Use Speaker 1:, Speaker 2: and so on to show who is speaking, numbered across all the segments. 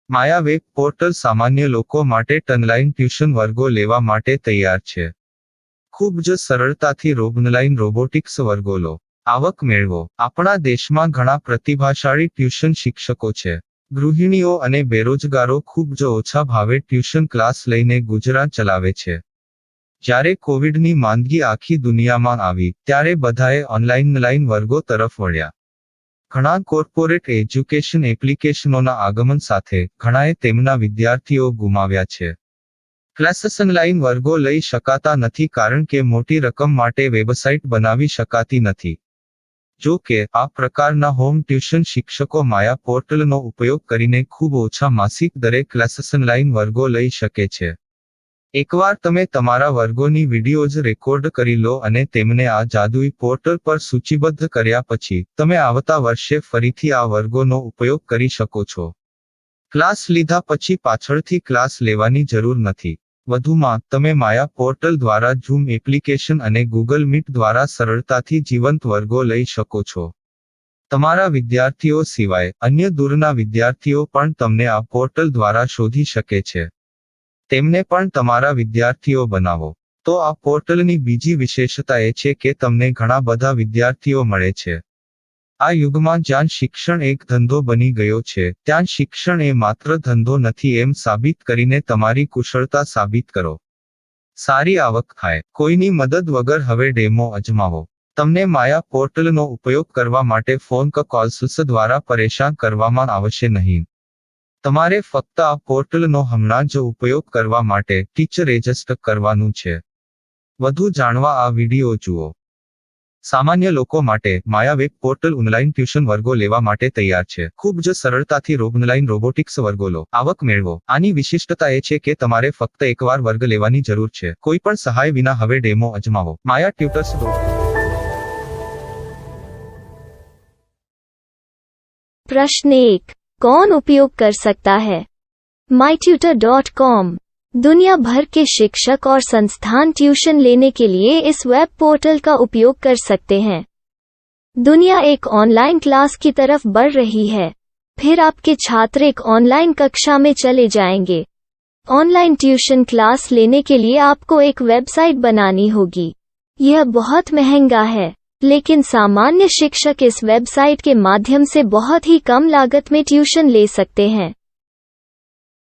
Speaker 1: માયા web portal સામાન્ય લોકો માટે ઓનલાઈન ટ્યુશન વર્ગો લેવા માટે તૈયાર છે. ખૂબ જ સરળતાથી ઓનલાઈન રોબોટિક્સ વર્ગો લો, આવક મેળવો. આપણા દેશમાં ઘણા પ્રતિભાશાળી ટ્યુશન શિક્ષકો છે. ગૃહિણીઓ અને બેરોજગારો ખૂબ જ ઓછા ભાવે ટ્યુશન ક્લાસ લઈને ગુજરાન ચલાવે છે. જ્યારે કોવિડની માંદગી આખી દુનિયામાં આવી ત્યારે બધાએ ઓનલાઈન વર્ગો તરફ વળ્યા. ઘણા કોર્પોરેટ એજ્યુકેશન એપ્લિકેશનોના આગમન સાથે ઘણાએ તેમના વિદ્યાર્થીઓ ગુમાવ્યા છે. ક્લાસીસ ઓનલાઈન વર્ગો લઈ શકાતા નથી કારણ કે મોટી રકમ માટે વેબસાઇટ બનાવી શકાતી નથી. જો કે આ પ્રકારના હોમ ટ્યુશન શિક્ષકો માયા પોર્ટલનો ઉપયોગ કરીને ખૂબ ઓછા માસિક દરે ક્લાસીસ ઓનલાઈન વર્ગો લઈ શકે છે. એકવાર તમે તમારા વર્ગોની વિડીયોઝ રેકોર્ડ કરી લો અને તેમને આ જાદુઈ પોર્ટલ પર સૂચિબદ્ધ કર્યા પછી તમે આવતા વર્ષે ફરીથી આ વર્ગોનો ઉપયોગ કરી શકો છો. ક્લાસ લીધા પછી પાછળથી ક્લાસ લેવાની જરૂર નથી. વધુમાં તમે માયા પોર્ટલ દ્વારા ઝૂમ એપ્લિકેશન અને ગૂગલ મીટ દ્વારા સરળતાથી જીવંત વર્ગો લઈ શકો છો. તમારા વિદ્યાર્થીઓ સિવાય અન્ય દૂરના વિદ્યાર્થીઓ પણ તમને આ પોર્ટલ દ્વારા શોધી શકે છે. તેમને પણ તમારા વિદ્યાર્થીઓ બનાવો. તો આ પોર્ટલની બીજી વિશેષતા એ છે કે તમને ઘણા બધા વિદ્યાર્થીઓ મળે છે. આ યુગમાં જ્યાં શિક્ષણ એક ધંધો બની ગયો છે ત્યાં શિક્ષણ એ માત્ર ધંધો નથી એમ સાબિત કરીને તમારી કુશળતા સાબિત કરો. સારી આવક થાય. કોઈની મદદ વગર હવે ડેમો અજમાવો. તમને માયા પોર્ટલનો ઉપયોગ કરવા માટે ફોન કોલ્સ દ્વારા પરેશાન કરવામાં આવશે નહીં. તમારે ફક્ત આ પોર્ટલનો હમણાં જ ઉપયોગ કરવા માટે ટીચર રજિસ્ટર કરવાનું છે. વધુ જાણવા આ વિડિયો જુઓ. સામાન્ય લોકો માટે માયા વેબ પોર્ટલ ઓનલાઈન ટ્યુશન વર્ગો લેવા માટે તૈયાર છે. ખૂબ જ સરળતાથી ઓનલાઈન રોબોટિક્સ વર્ગો લો, આવક મેળવો. આની વિશિષ્ટતા એ છે કે તમારે ફક્ત એકવાર વર્ગ લેવાની જરૂર છે. કોઈ પણ સહાય વિના હવે ડેમો અજમાવો. માયા ટ્યુટર્સ.
Speaker 2: प्रश्न 1. कौन उपयोग कर सकता है? mytutor.com दुनिया भर के शिक्षक और संस्थान ट्यूशन लेने के लिए इस वेब पोर्टल का उपयोग कर सकते हैं. दुनिया एक ऑनलाइन क्लास की तरफ बढ़ रही है. फिर आपके छात्र एक ऑनलाइन कक्षा में चले जाएंगे. ऑनलाइन ट्यूशन क्लास लेने के लिए आपको एक वेबसाइट बनानी होगी. यह बहुत महंगा है, लेकिन सामान्य शिक्षक इस वेबसाइट के माध्यम से बहुत ही कम लागत में ट्यूशन ले सकते हैं.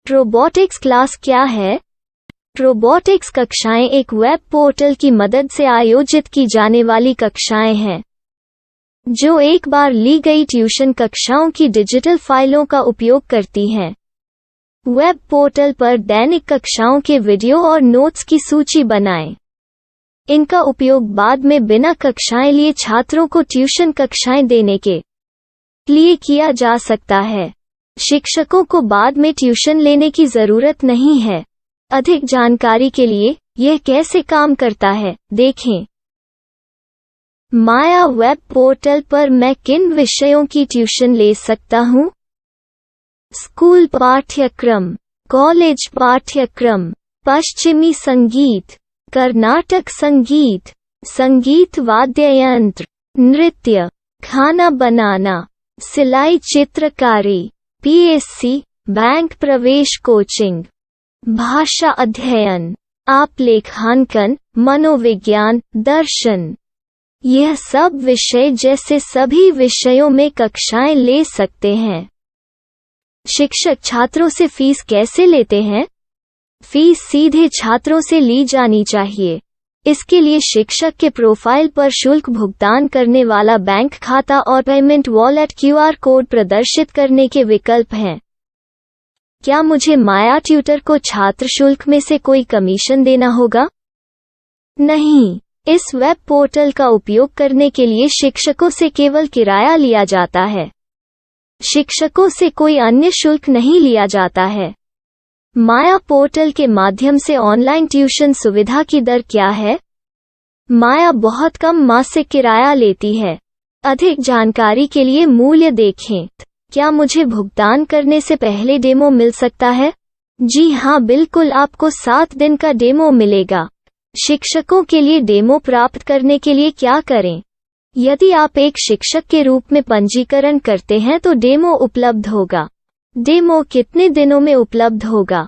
Speaker 2: रोबोटिक्स क्लास क्या है? रोबोटिक्स कक्षाएं एक वेब पोर्टल की मदद से आयोजित की जाने वाली कक्षाएं हैं, जो एक बार ली गई ट्यूशन कक्षाओं की डिजिटल फाइलों का उपयोग करती हैं. वेब पोर्टल पर दैनिक कक्षाओं के वीडियो और नोट्स की सूची बनाएं. इनका उपयोग बाद में बिना कक्षाएं लिए छात्रों को ट्यूशन कक्षाएं देने के लिए किया जा सकता है. शिक्षकों को बाद में ट्यूशन लेने की जरूरत नहीं है. अधिक जानकारी के लिए यह कैसे काम करता है देखें. माया वेब पोर्टल पर मैं किन विषयों की ट्यूशन ले सकता हूँ? स्कूल पाठ्यक्रम, कॉलेज पाठ्यक्रम, पश्चिमी संगीत, कर्नाटक संगीत, संगीत वाद्य यंत्र, नृत्य, खाना बनाना, सिलाई चित्रकारी, पीएससी, बैंक प्रवेश कोचिंग, भाषा अध्ययन, आलेखांकन, मनोविज्ञान, दर्शन. यह सब विषय जैसे सभी विषयों में कक्षाएं ले सकते हैं. शिक्षक छात्रों से फीस कैसे लेते हैं? फीस सीधे छात्रों से ली जानी चाहिए. इसके लिए शिक्षक के प्रोफाइल पर शुल्क भुगतान करने वाला बैंक खाता और पेमेंट वॉलेट क्यूआर कोड प्रदर्शित करने के विकल्प हैं. क्या मुझे माया ट्यूटर को छात्र शुल्क में से कोई कमीशन देना होगा? नहीं. इस वेब पोर्टल का उपयोग करने के लिए शिक्षकों से केवल किराया लिया जाता है. शिक्षकों से कोई अन्य शुल्क नहीं लिया जाता है. माया पोर्टल के माध्यम से ऑनलाइन ट्यूशन सुविधा की दर क्या है? माया बहुत कम मासिक किराया लेती है. अधिक जानकारी के लिए मूल्य देखें. क्या मुझे भुगतान करने से पहले डेमो मिल सकता है? जी हाँ, बिल्कुल. आपको 7 दिन का डेमो मिलेगा. शिक्षकों के लिए डेमो प्राप्त करने के लिए क्या करें? यदि आप एक शिक्षक के रूप में पंजीकरण करते हैं तो डेमो उपलब्ध होगा. डेमो कितने दिनों में उपलब्ध होगा?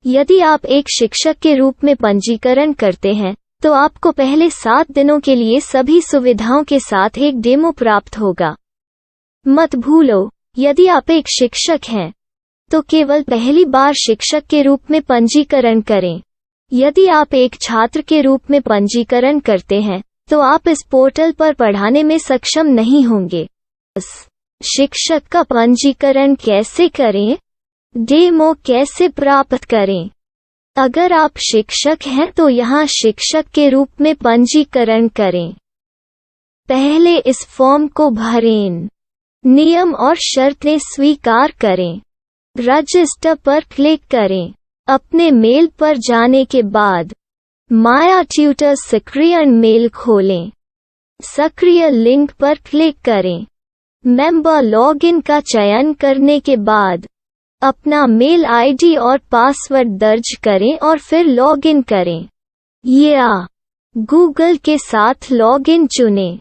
Speaker 2: यदि आप एक शिक्षक के रूप में पंजीकरण करते हैं, तो आपको पहले 7 दिनों के लिए सभी सुविधाओं के साथ एक डेमो प्राप्त होगा। मत भूलो, यदि आप एक शिक्षक हैं, तो केवल पहली बार शिक्षक के रूप में पंजीकरण करें। यदि आप एक छात्र के रूप में पंजीकरण करते हैं, तो आप इस पोर्टल पर पढ़ाने में सक्षम नहीं होंगे। शिक्षक का पंजीकरण कैसे करें? डेमो कैसे प्राप्त करें? अगर आप शिक्षक हैं तो यहाँ शिक्षक के रूप में पंजीकरण करें। पहले इस फॉर्म को भरें। नियम और शर्तें स्वीकार करें। रजिस्टर पर क्लिक करें। अपने मेल पर जाने के बाद माया ट्यूटर सक्रिय मेल खोलें। सक्रिय लिंक पर क्लिक करें। मेंबर लॉगिन का चयन करने के बाद अपना मेल आईडी और पासवर्ड दर्ज करें और फिर लॉगिन करें या गूगल के साथ लॉगिन चुनें।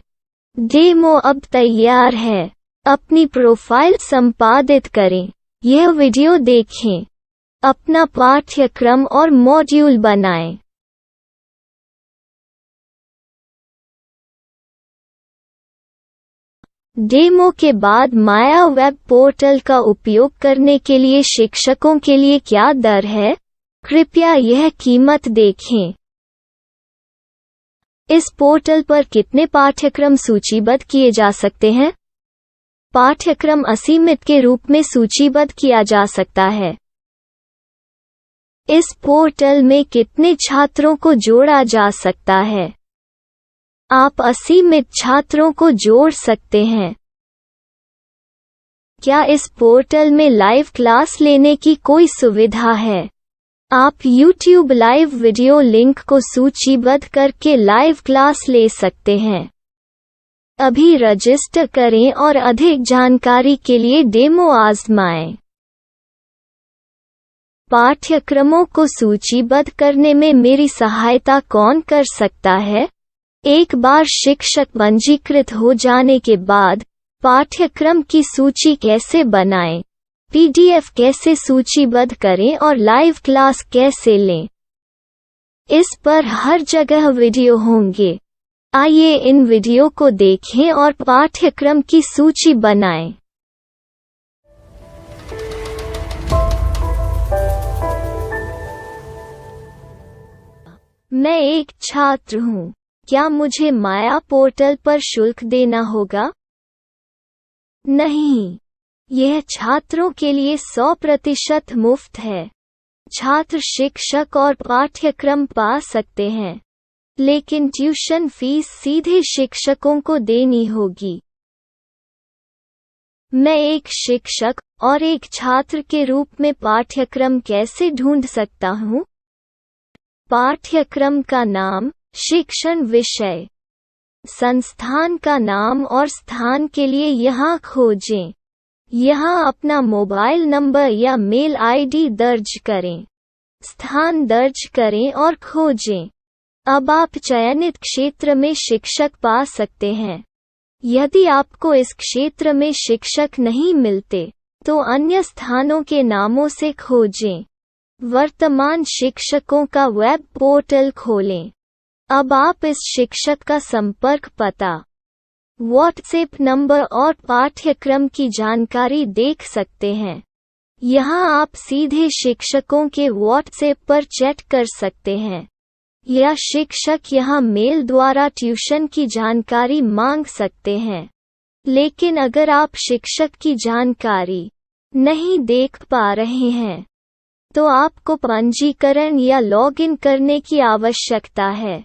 Speaker 2: डेमो अब तैयार है। अपनी प्रोफाइल संपादित करें। यह वीडियो देखें। अपना पाठ्यक्रम और मॉड्यूल बनाएं। डेमो के बाद माया वेब पोर्टल का उपयोग करने के लिए शिक्षकों के लिए क्या दर है? कृपया यह कीमत देखें। इस पोर्टल पर कितने पाठ्यक्रम सूचीबद्ध किए जा सकते हैं? पाठ्यक्रम असीमित के रूप में सूचीबद्ध किया जा सकता है। इस पोर्टल में कितने छात्रों को जोड़ा जा सकता है? आप असीमित छात्रों को जोड़ सकते हैं। क्या इस पोर्टल में लाइव क्लास लेने की कोई सुविधा है? आप YouTube लाइव वीडियो लिंक को सूचीबद्ध करके लाइव क्लास ले सकते हैं। अभी रजिस्टर करें और अधिक जानकारी के लिए डेमो आजमाएं। पाठ्यक्रमों को सूचीबद्ध करने में मेरी सहायता कौन कर सकता है? एक बार शिक्षक पंजीकृत हो जाने के बाद पाठ्यक्रम की सूची कैसे बनाएं, PDF कैसे सूचीबद्ध करें और लाइव क्लास कैसे लें, इस पर हर जगह वीडियो होंगे। आइए इन वीडियो को देखें और पाठ्यक्रम की सूची बनाएं। मैं एक छात्र हूँ। क्या मुझे माया पोर्टल पर शुल्क देना होगा? नहीं, यह छात्रों के लिए 100% मुफ्त है। छात्र शिक्षक और पाठ्यक्रम पा सकते हैं, लेकिन ट्यूशन फीस सीधे शिक्षकों को देनी होगी। मैं एक शिक्षक और एक छात्र के रूप में पाठ्यक्रम कैसे ढूंढ सकता हूँ? पाठ्यक्रम का नाम, शिक्षण विषय, संस्थान का नाम और स्थान के लिए यहाँ खोजें। यहाँ अपना मोबाइल नंबर या मेल आईडी दर्ज करें। स्थान दर्ज करें और खोजें। अब आप चयनित क्षेत्र में शिक्षक पा सकते हैं। यदि आपको इस क्षेत्र में शिक्षक नहीं मिलते, तो अन्य स्थानों के नामों से खोजें। वर्तमान शिक्षकों का वेब पोर्टल खोलें। अब आप इस शिक्षक का संपर्क पता, व्हाट्सएप नंबर और पाठ्यक्रम की जानकारी देख सकते हैं। यहाँ आप सीधे शिक्षकों के व्हाट्सएप पर चैट कर सकते हैं, या शिक्षक यहाँ मेल द्वारा ट्यूशन की जानकारी मांग सकते हैं। लेकिन अगर आप शिक्षक की जानकारी नहीं देख पा रहे हैं, तो आपको पंजीकरण या लॉगिन करने की आवश्यकता है।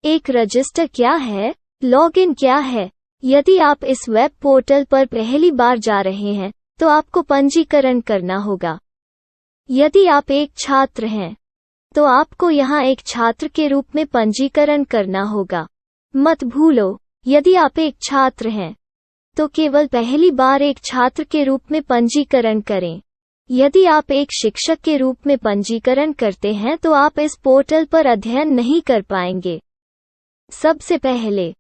Speaker 2: एक रजिस्टर क्या है? लॉगिन क्या है? यदि आप इस वेब पोर्टल पर पहली बार जा रहे हैं, तो आपको पंजीकरण करना होगा। यदि आप एक छात्र हैं, तो आपको यहाँ एक छात्र के रूप में पंजीकरण करना होगा। मत भूलो, यदि आप एक छात्र हैं, तो केवल पहली बार एक छात्र के रूप में पंजीकरण करें। यदि आप एक शिक्षक के रूप में पंजीकरण करते हैं तो आप इस पोर्टल पर अध्ययन नहीं कर पाएंगे। सबसे पहले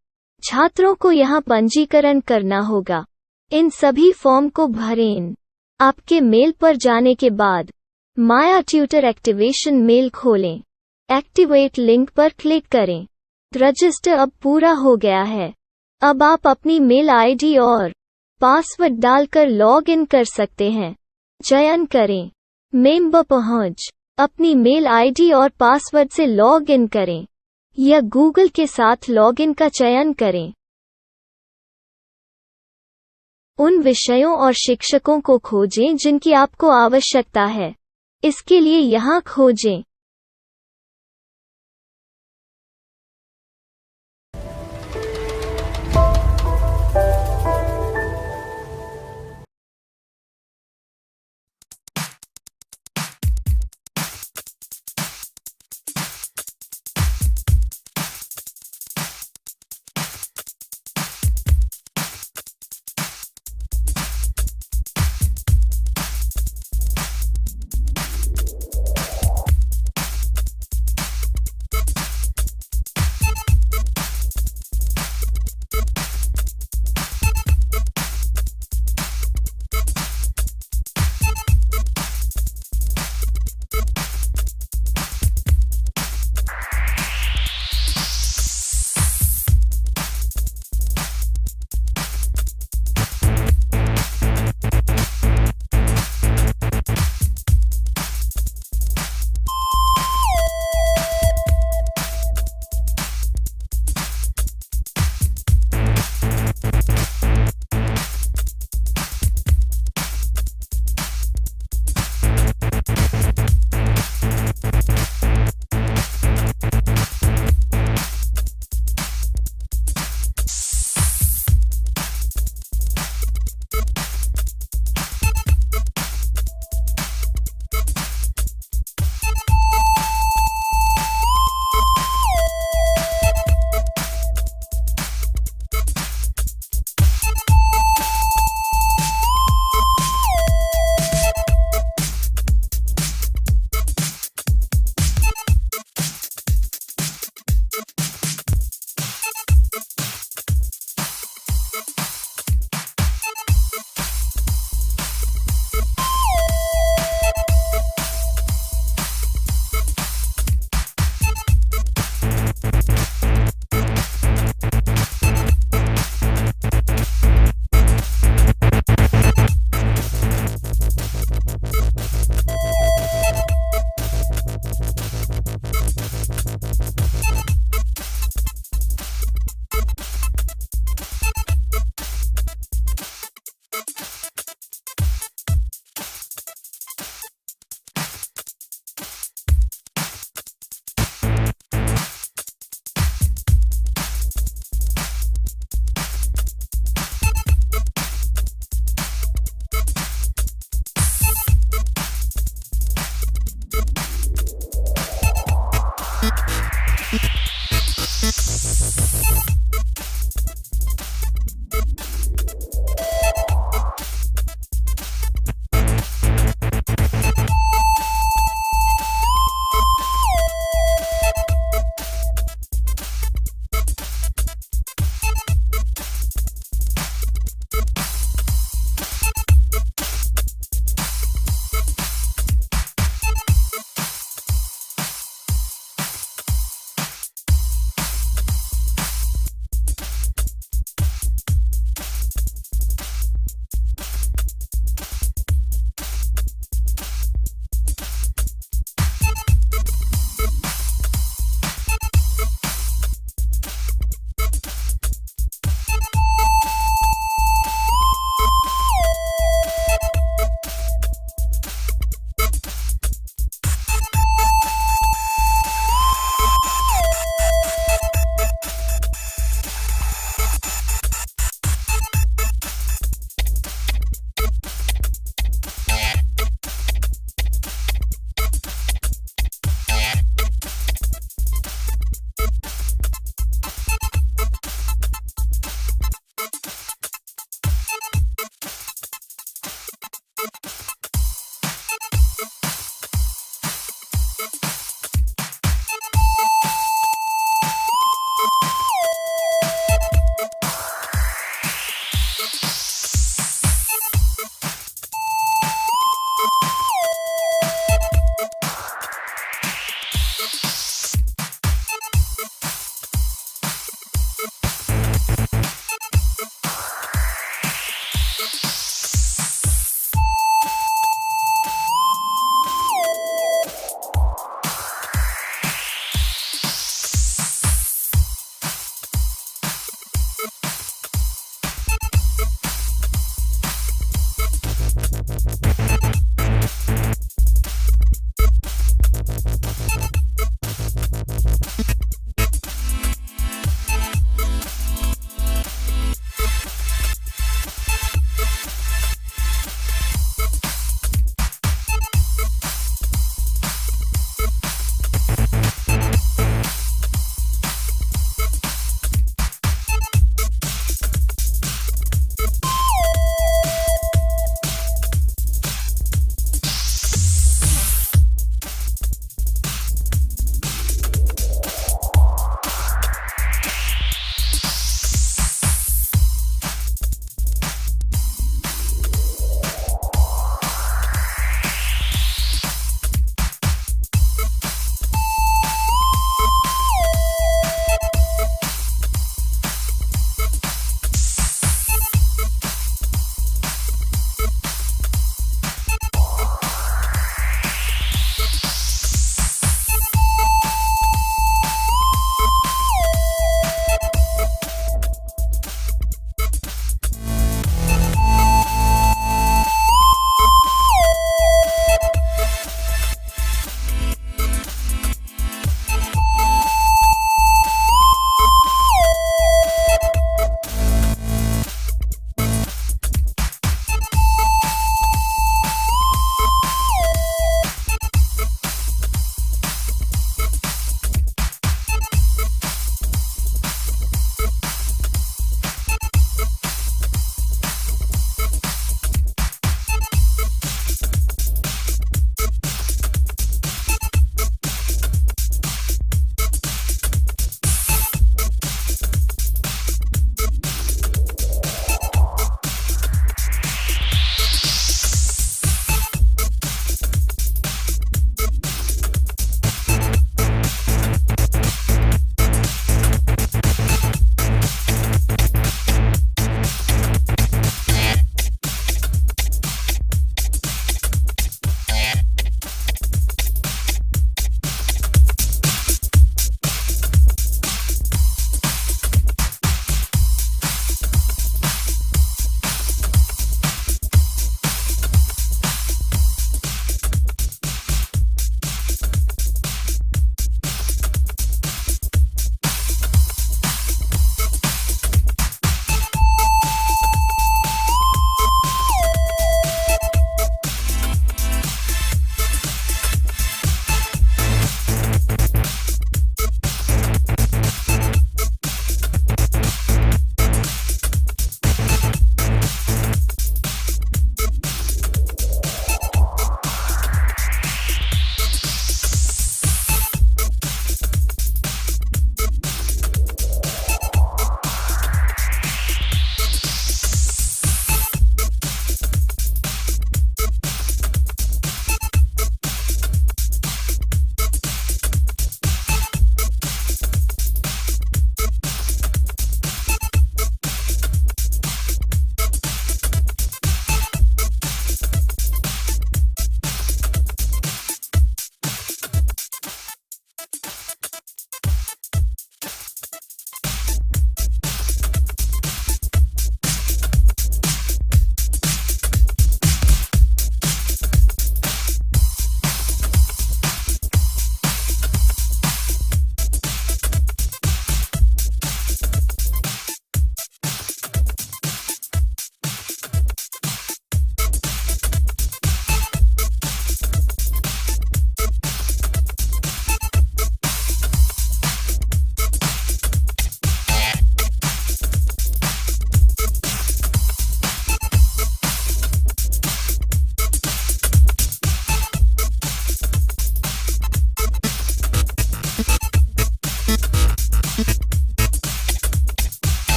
Speaker 2: छात्रों को यहाँ पंजीकरण करना होगा। इन सभी फॉर्म को भरें। आपके मेल पर जाने के बाद माया ट्यूटर एक्टिवेशन मेल खोलें। एक्टिवेट लिंक पर क्लिक करें। रजिस्टर अब पूरा हो गया है। अब आप अपनी मेल आईडी और पासवर्ड डालकर लॉग इन कर सकते हैं। चयन करें मेंबर पहुंच। अपनी मेल आईडी और पासवर्ड से लॉग इन करें या गूगल के साथ लॉग इन का चयन करें। उन विषयों और शिक्षकों को खोजें जिनकी आपको आवश्यकता है। इसके लिए यहाँ खोजें।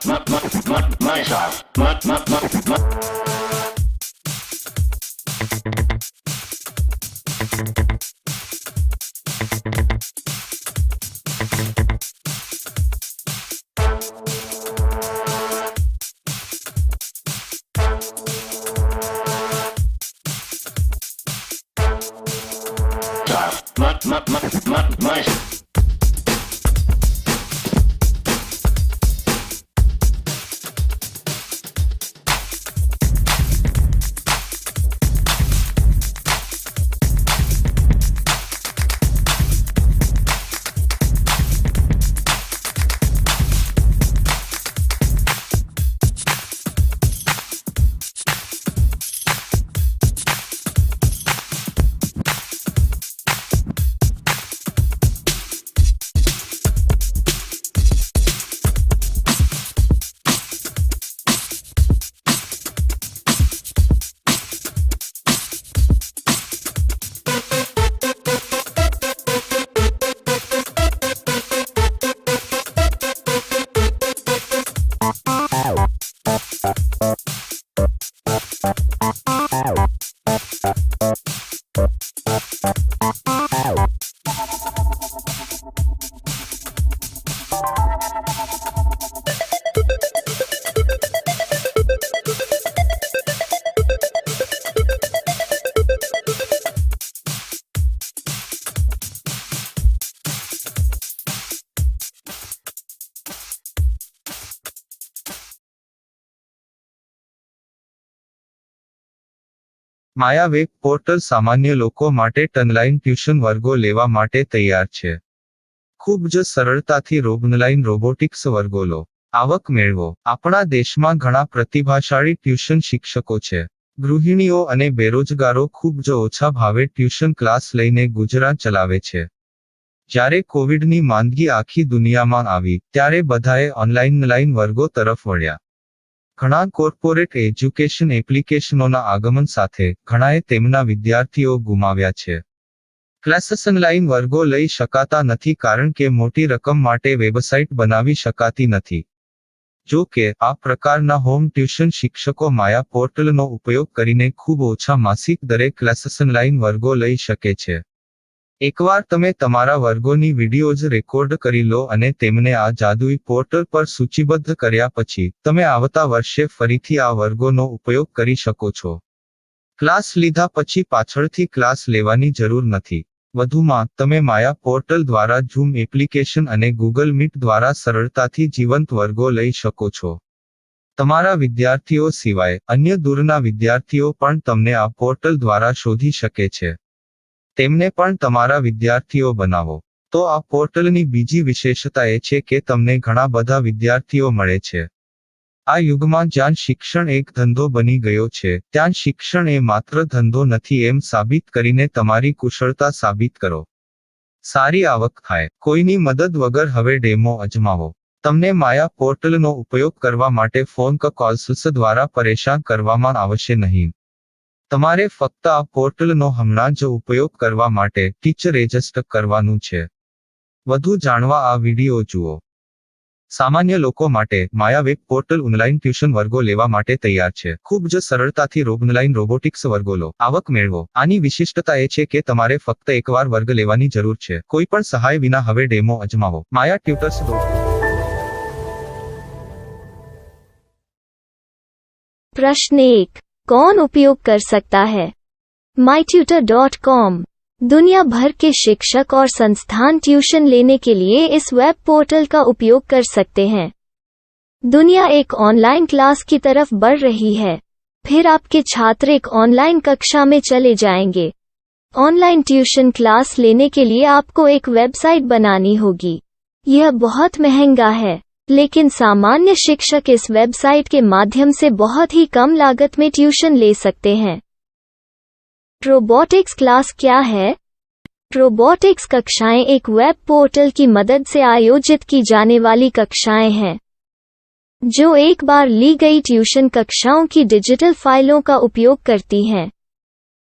Speaker 3: My style. My
Speaker 1: Maya web portal સામાન્ય લોકો માટે ઓનલાઈન ટ્યુશન વર્ગો લેવા માટે તૈયાર છે. ખૂબ જ સરળતાથી ઓનલાઈન રોબોટિક્સ વર્ગો લો. આવક મેળવો. આપણા દેશમાં ઘણા પ્રતિભાશાળી ટ્યુશન શિક્ષકો છે. ગૃહિણીઓ અને બેરોજગારો ખૂબ જ ઓછા ભાવે ટ્યુશન ક્લાસ લઈને ગુજરાન ચલાવે છે. જ્યારે કોવિડની માંદગી આખી દુનિયામાં આવી ત્યારે બધાએ ઓનલાઈન વર્ગો તરફ વળ્યા. ઘણા કોર્પોરેટ એજ્યુકેશન એપ્લિકેશનોના આગમન સાથે ઘણાએ તેમના વિદ્યાર્થીઓ ગુમાવ્યા છે. ક્લાસીસ ઓનલાઈન વર્ગો લઈ શકાતા નથી કારણ કે મોટી રકમ માટે વેબસાઇટ બનાવી શકાતી નથી. જો કે આ પ્રકારના હોમ ટ્યુશન શિક્ષકો માયા પોર્ટલનો ઉપયોગ કરીને ખૂબ ઓછા માસિક દરે ક્લાસીસ ઓનલાઈન વર્ગો લઈ શકે છે. એકવાર તમે તમારા વર્ગોની વિડીયોઝ રેકોર્ડ કરી લો અને તેમને આ જાદુઈ પોર્ટલ પર સૂચિબદ્ધ કર્યા પછી તમે આવતા વર્ષે ફરીથી આ વર્ગોનો ઉપયોગ કરી શકો છો. ક્લાસ લીધા પછી પાછળથી ક્લાસ લેવાની જરૂર નથી. વધુમાં તમે માયા પોર્ટલ દ્વારા ઝૂમ એપ્લિકેશન અને ગૂગલ મીટ દ્વારા સરળતાથી જીવંત વર્ગો લઈ શકો છો. તમારા વિદ્યાર્થીઓ સિવાય અન્ય દૂરના વિદ્યાર્થીઓ પણ તમને આ પોર્ટલ દ્વારા શોધી શકે છે. તેમને પણ તમારા વિદ્યાર્થીઓ બનાવો. તો આ પોર્ટલની બીજી વિશેષતા એ છે કે તમને ઘણા બધા વિદ્યાર્થીઓ મળે છે. આ યુગમાં જ્યાં શિક્ષણ એક ધંધો બની ગયો છે ત્યાં શિક્ષણ એ માત્ર ધંધો નથી એમ સાબિત કરીને તમારી કુશળતા સાબિત કરો. સારી આવક થાય. કોઈની મદદ વગર હવે ડેમો અજમાવો. તમને માયા પોર્ટલનો ઉપયોગ કરવા માટે ફોન કોલ્સ દ્વારા પરેશાન કરવામાં આવશે નહીં. તમારે ફક્ત આ પોર્ટલનો હમણાં જ ઉપયોગ કરવા માટે ટીચર રજિસ્ટર કરવાનું છે. વધુ જાણવા આ વિડિયો જુઓ. સામાન્ય લોકો માટે માયા વેબ પોર્ટલ ઓનલાઈન ટ્યુશન વર્ગો લેવા માટે તૈયાર છે. ખૂબ જ સરળતાથી ઓનલાઈન રોબોટિક્સ વર્ગો લો. આવક મેળવો. આની વિશિષ્ટતા એ છે કે તમારે ફક્ત એકવાર વર્ગ લેવાની જરૂર છે. કોઈ પણ સહાય વિના હવે ડેમો અજમાવો. માયા ટ્યુટર્સ.
Speaker 2: प्रश्न 1. कौन उपयोग कर सकता है? mytutor.com दुनिया भर के शिक्षक और संस्थान ट्यूशन लेने के लिए इस वेब पोर्टल का उपयोग कर सकते हैं. दुनिया एक ऑनलाइन क्लास की तरफ बढ़ रही है. फिर आपके छात्र एक ऑनलाइन कक्षा में चले जाएंगे. ऑनलाइन ट्यूशन क्लास लेने के लिए आपको एक वेबसाइट बनानी होगी. यह बहुत महंगा है, लेकिन सामान्य शिक्षक इस वेबसाइट के माध्यम से बहुत ही कम लागत में ट्यूशन ले सकते हैं. रोबोटिक्स क्लास क्या है? रोबोटिक्स कक्षाएं एक वेब पोर्टल की मदद से आयोजित की जाने वाली कक्षाएं हैं, जो एक बार ली गई ट्यूशन कक्षाओं की डिजिटल फाइलों का उपयोग करती हैं.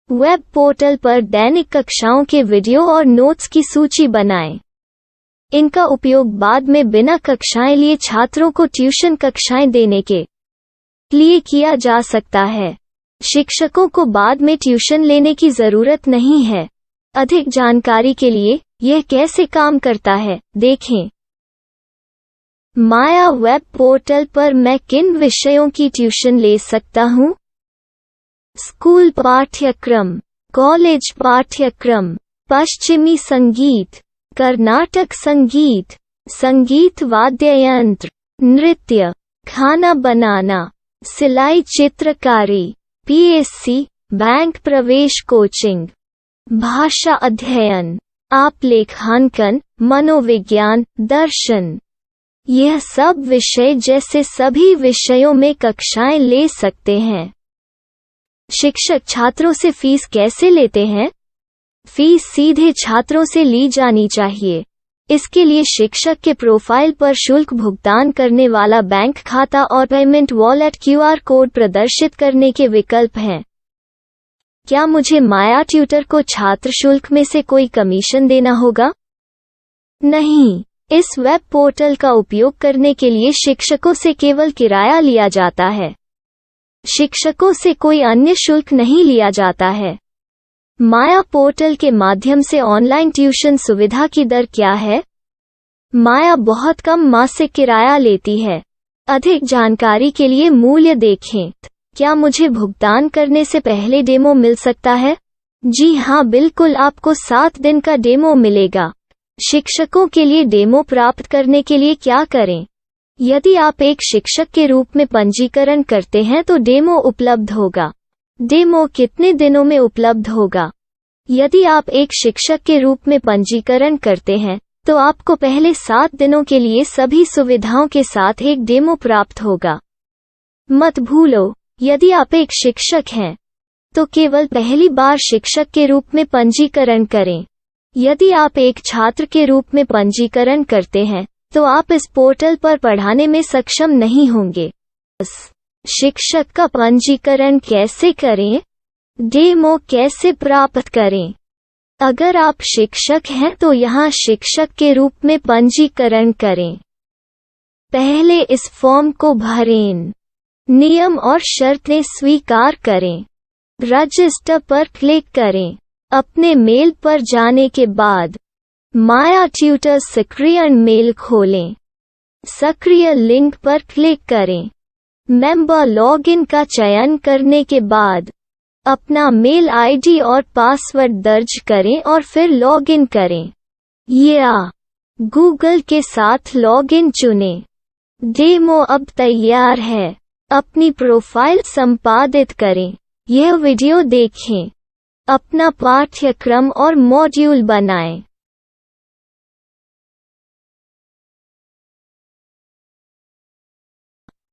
Speaker 2: वेब पोर्टल पर दैनिक कक्षाओं के वीडियो और नोट्स की सूची बनाएं. इनका उपयोग बाद में बिना कक्षाएं लिए छात्रों को ट्यूशन कक्षाएं देने के लिए किया जा सकता है। शिक्षकों को बाद में ट्यूशन लेने की जरूरत नहीं है। अधिक जानकारी के लिए यह कैसे काम करता है, देखें। माया वेब पोर्टल पर मैं किन विषयों की ट्यूशन ले सकता हूँ? स्कूल पाठ्यक्रम, कॉलेज पाठ्यक्रम, पश्चिमी संगीत, कर्नाटक संगीत, संगीत वाद्य यंत्र, नृत्य, खाना बनाना, सिलाई चित्रकारी, पीएससी, बैंक प्रवेश कोचिंग, भाषा अध्ययन, आप लेखांकन, मनोविज्ञान, दर्शन। यह सब विषय जैसे सभी विषयों में कक्षाएं ले सकते हैं। शिक्षक छात्रों से फीस कैसे लेते हैं? फीस सीधे छात्रों से ली जानी चाहिए। इसके लिए शिक्षक के प्रोफाइल पर शुल्क भुगतान करने वाला बैंक खाता और पेमेंट वॉलेट क्यूआर कोड प्रदर्शित करने के विकल्प हैं। क्या मुझे माया ट्यूटर को छात्र शुल्क में से कोई कमीशन देना होगा? नहीं, इस वेब पोर्टल का उपयोग करने के लिए शिक्षकों से केवल किराया लिया जाता है। शिक्षकों से कोई अन्य शुल्क नहीं लिया जाता है। माया पोर्टल के माध्यम से ऑनलाइन ट्यूशन सुविधा की दर क्या है? माया बहुत कम मासिक किराया लेती है। अधिक जानकारी के लिए मूल्य देखें। क्या मुझे भुगतान करने से पहले डेमो मिल सकता है? जी हाँ, बिल्कुल, आपको 7 दिन का डेमो मिलेगा। शिक्षकों के लिए डेमो प्राप्त करने के लिए क्या करें? यदि आप एक शिक्षक के रूप में पंजीकरण करते हैं तो डेमो उपलब्ध होगा। डेमो कितने दिनों में उपलब्ध होगा? यदि आप एक शिक्षक के रूप में पंजीकरण करते हैं तो आपको पहले 7 दिनों के लिए सभी सुविधाओं के साथ एक डेमो प्राप्त होगा। मत भूलो, यदि आप एक शिक्षक हैं तो केवल पहली बार शिक्षक के रूप में पंजीकरण करें। यदि आप एक छात्र के रूप में पंजीकरण करते हैं तो आप इस पोर्टल पर पढ़ाने में सक्षम नहीं होंगे। शिक्षक का पंजीकरण कैसे करें? डेमो कैसे प्राप्त करें? अगर आप शिक्षक हैं तो यहाँ शिक्षक के रूप में पंजीकरण करें। पहले इस फॉर्म को भरें। नियम और शर्तें स्वीकार करें। रजिस्टर पर क्लिक करें। अपने मेल पर जाने के बाद माया ट्यूटर सक्रियण मेल खोलें। सक्रिय लिंक पर क्लिक करें। मेंबर लॉगिन का चयन करने के बाद अपना मेल आईडी और पासवर्ड दर्ज करें और फिर लॉगिन करें या गूगल के साथ लॉगिन चुनें। डेमो अब तैयार है। अपनी प्रोफाइल संपादित करें। यह वीडियो देखें। अपना पाठ्यक्रम और मॉड्यूल बनाएं।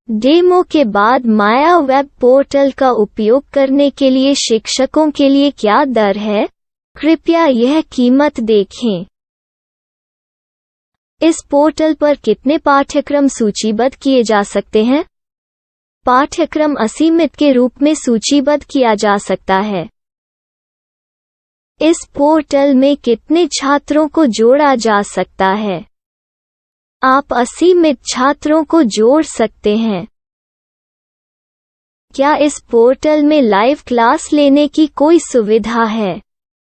Speaker 2: डेमो के बाद माया वेब पोर्टल का उपयोग करने के लिए शिक्षकों के लिए क्या दर है? कृपया यह कीमत देखें। इस पोर्टल पर कितने पाठ्यक्रम सूचीबद्ध किए जा सकते हैं? पाठ्यक्रम असीमित के रूप में सूचीबद्ध किया जा सकता है। इस पोर्टल में कितने छात्रों को जोड़ा जा सकता है? आप असीमित छात्रों को जोड़ सकते हैं। क्या इस पोर्टल में लाइव क्लास लेने की कोई सुविधा है?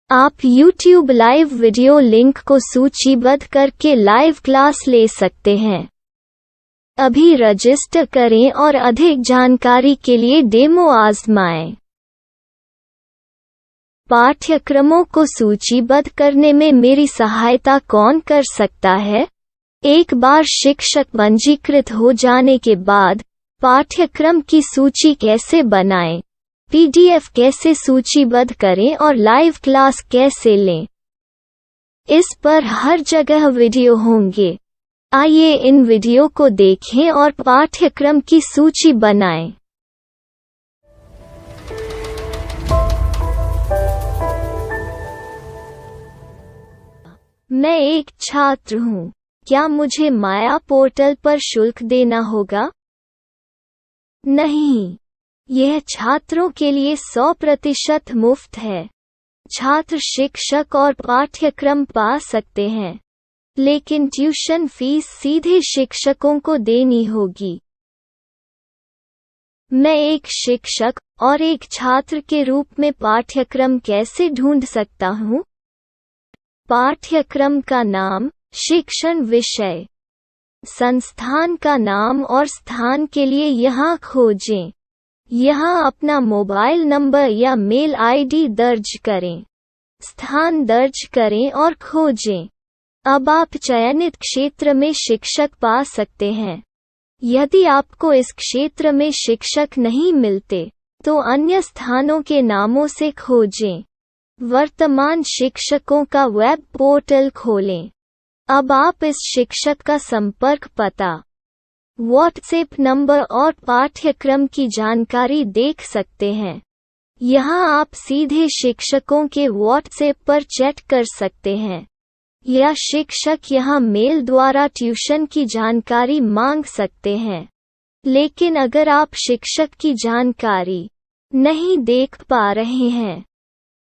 Speaker 2: आप YouTube लाइव वीडियो लिंक को सूचीबद्ध करके लाइव क्लास ले सकते हैं। अभी रजिस्टर करें और अधिक जानकारी के लिए डेमो आजमाएं। पाठ्यक्रमों को सूचीबद्ध करने में मेरी सहायता कौन कर सकता है? एक बार शिक्षक पंजीकृत हो जाने के बाद पाठ्यक्रम की सूची कैसे बनाएं, PDF कैसे सूचीबद्ध करें और लाइव क्लास कैसे लें, इस पर हर जगह वीडियो होंगे। आइए इन वीडियो को देखें और पाठ्यक्रम की सूची बनाएं। मैं एक छात्र हूँ। क्या मुझे माया पोर्टल पर शुल्क देना होगा? नहीं, यह छात्रों के लिए 100% मुफ्त है। छात्र शिक्षक और पाठ्यक्रम पा सकते हैं। लेकिन ट्यूशन फीस सीधे शिक्षकों को देनी होगी। मैं एक शिक्षक और एक छात्र के रूप में पाठ्यक्रम कैसे ढूंढ सकता हूँ? पाठ्यक्रम का नाम, शिक्षण विषय, संस्थान का नाम और स्थान के लिए यहाँ खोजें। यहाँ अपना मोबाइल नंबर या मेल आईडी दर्ज करें। स्थान दर्ज करें और खोजें। अब आप चयनित क्षेत्र में शिक्षक पा सकते हैं। यदि आपको इस क्षेत्र में शिक्षक नहीं मिलते, तो अन्य स्थानों के नामों से खोजें। वर्तमान शिक्षकों का वेब पोर्टल खोलें। अब आप इस शिक्षक का संपर्क पता, व्हाट्सएप नंबर और पाठ्यक्रम की जानकारी देख सकते हैं। यहाँ आप सीधे शिक्षकों के व्हाट्सएप पर चैट कर सकते हैं, या शिक्षक यहाँ मेल द्वारा ट्यूशन की जानकारी मांग सकते हैं। लेकिन अगर आप शिक्षक की जानकारी नहीं देख पा रहे हैं,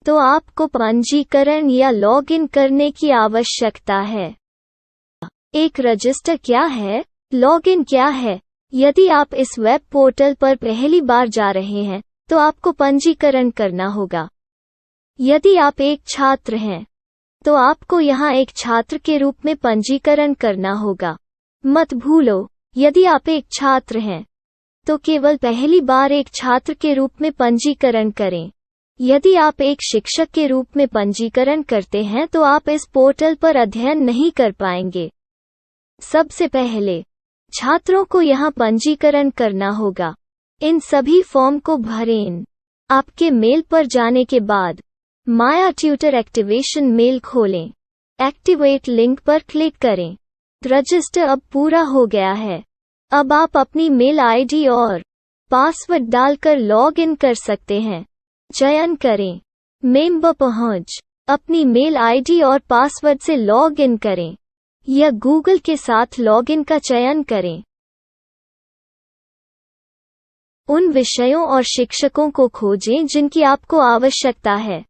Speaker 2: तो आपको पंजीकरण या लॉगिन करने की आवश्यकता है। एक रजिस्टर क्या है? लॉगिन क्या है? यदि आप इस वेब पोर्टल पर पहली बार जा रहे हैं, तो आपको पंजीकरण करना होगा। यदि आप एक छात्र हैं, तो आपको यहाँ एक छात्र के रूप में पंजीकरण करना होगा। मत भूलो, यदि आप एक छात्र हैं, तो केवल पहली बार एक छात्र के रूप में पंजीकरण करें। यदि आप एक शिक्षक के रूप में पंजीकरण करते हैं, तो आप इस पोर्टल पर अध्ययन नहीं कर पाएंगे। सबसे पहले छात्रों को यहाँ पंजीकरण करना होगा। इन सभी फॉर्म को भरें। आपके मेल पर जाने के बाद माया ट्यूटर एक्टिवेशन मेल खोलें। एक्टिवेट लिंक पर क्लिक करें। रजिस्टर अब पूरा हो गया है। अब आप अपनी मेल आईडी और पासवर्ड डालकर लॉग इन कर सकते हैं। चयन करें मेंबर पहुंच। अपनी मेल आईडी और पासवर्ड से लॉग इन करें, या गूगल के साथ लॉगिन का चयन करें। उन विषयों और शिक्षकों को खोजें जिनकी आपको आवश्यकता है।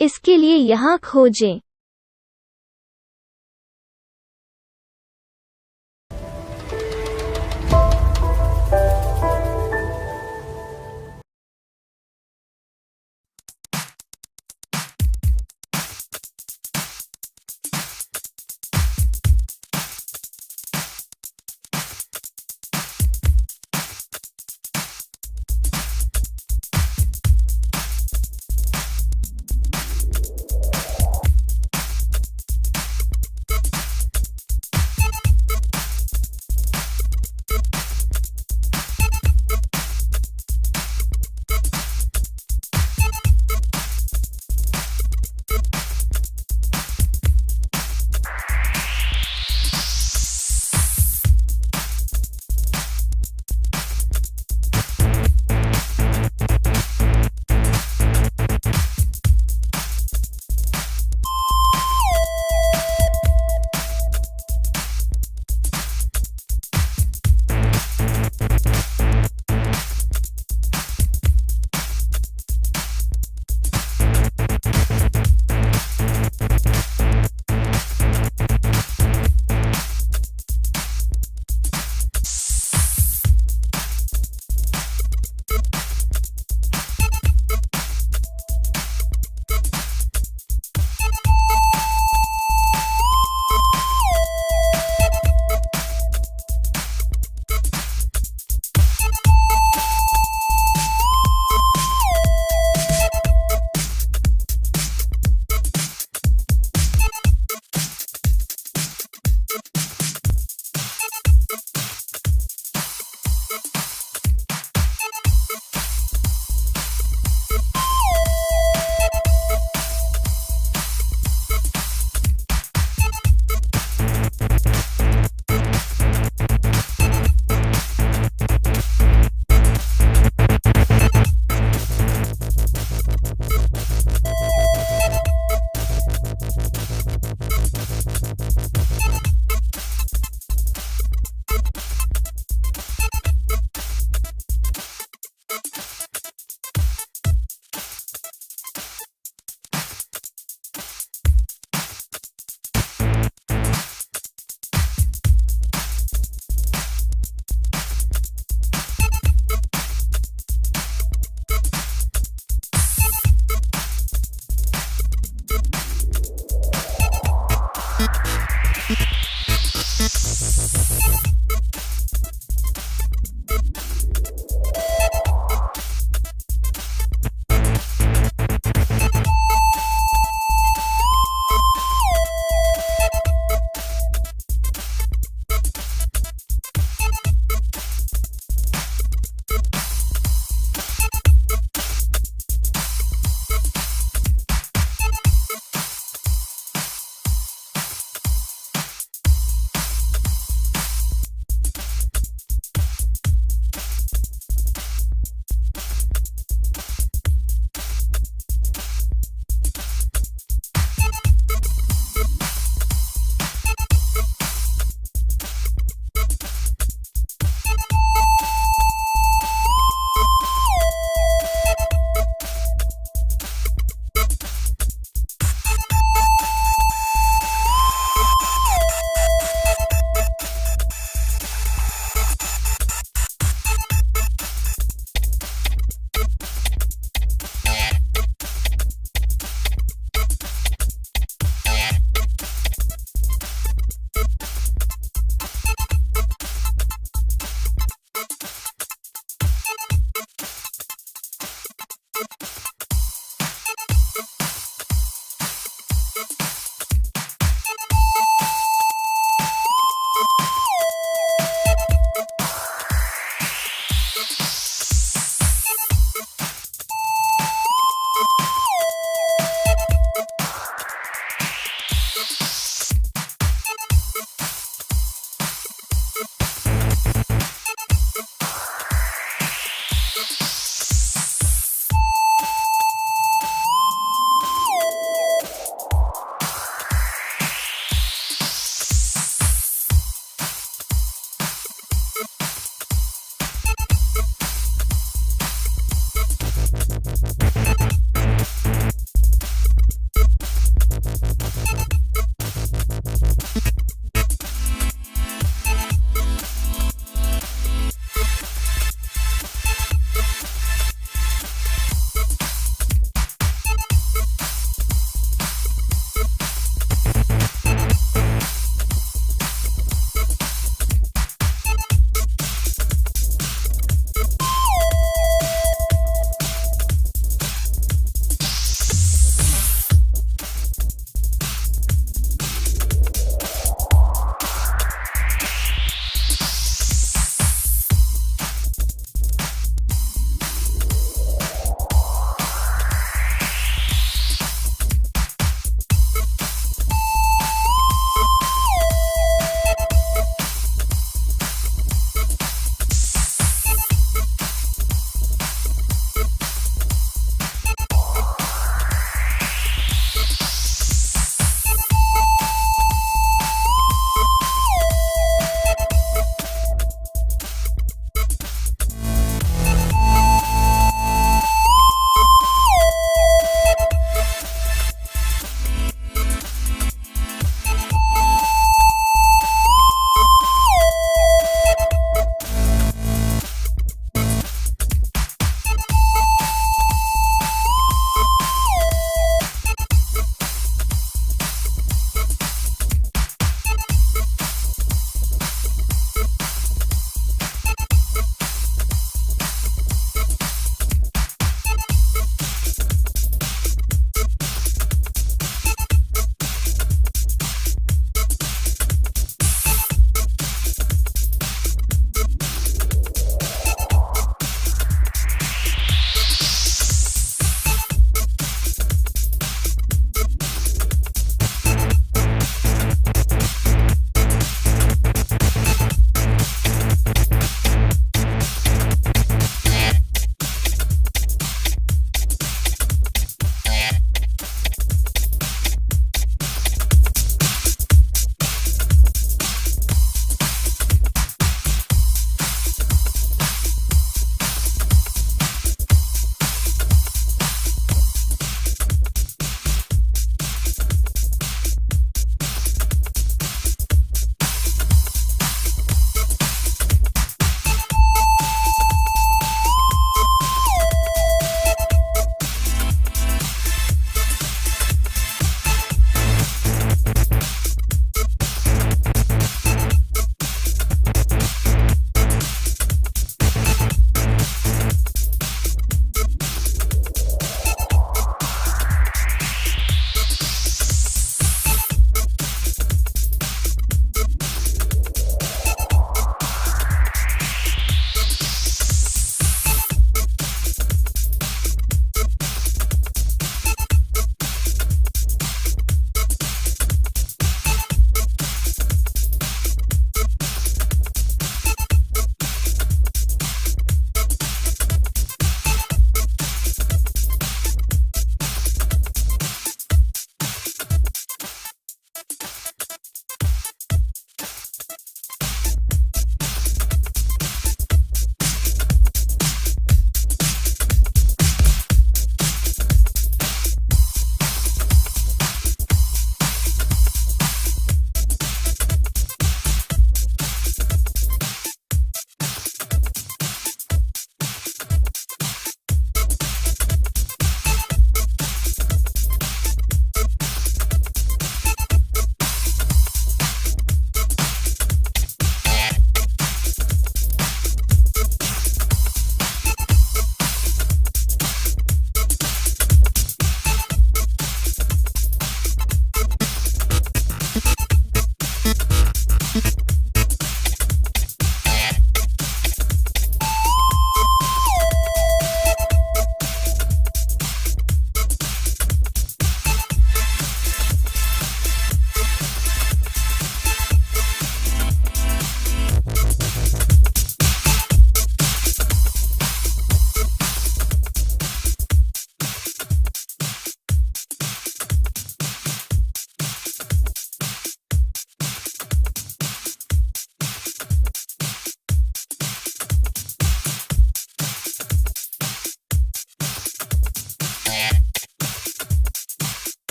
Speaker 2: इसके लिए यहाँ खोजें।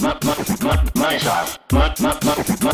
Speaker 3: Money shot. Money.